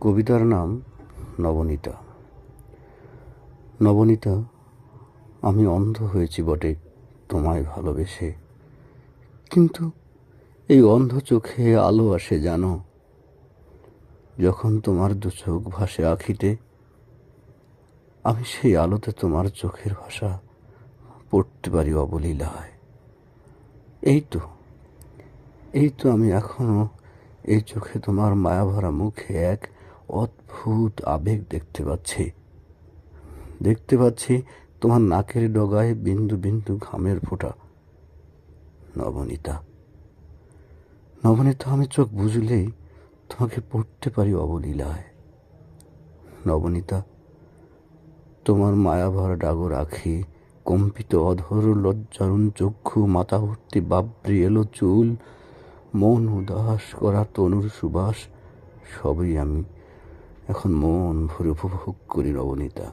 কবিতার নাম নবনীতা। নবনীতা, আমি অন্ধ হয়েছি বটে তোমায় ভালোবেসে, কিন্তু এই অন্ধ চোখে আলো আসে জানো। যখন তোমার দু চোখ ভাসে আখিতে, আমি সেই আলোতে তোমার চোখের ভাষা পড়তে পারি অবলীলায়। এই তো আমি এখনো এই চোখে তোমার মায়াভরা মুখে এক অদ্ভুত আবেগ দেখতে পাচ্ছি তোমার নাকের ডগায় বিন্দু বিন্দু ঘামের ফোঁটা। নবনীতা, নবনীতা, আমি চোখ বুঝলেই তোমাকে পড়তে পারি অবলীলায়। নবনীতা, তোমার মায়াভরা ডাগর আখি, কম্পিত অধর, লজ্জারুণ চক্ষু, মাথা ভর্তি বাবরি এলো চুল, মন উদাস করা তনুর সুবাস, সবই আমি এখন মন ভরে উপভোগ করি। নবনীতা,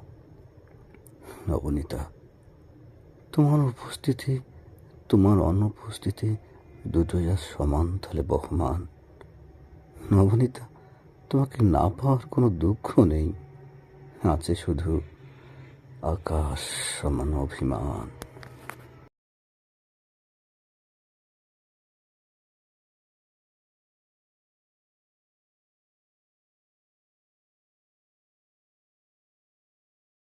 নবনীতা, তোমার উপস্থিতি, তোমার অনুপস্থিতি দুটোই আজ সমান তালে বহমান। নবনীতা, তোমাকে না পাওয়ার কোনো দুঃখ নেই, আছে শুধু আকাশ সমান অভিমান।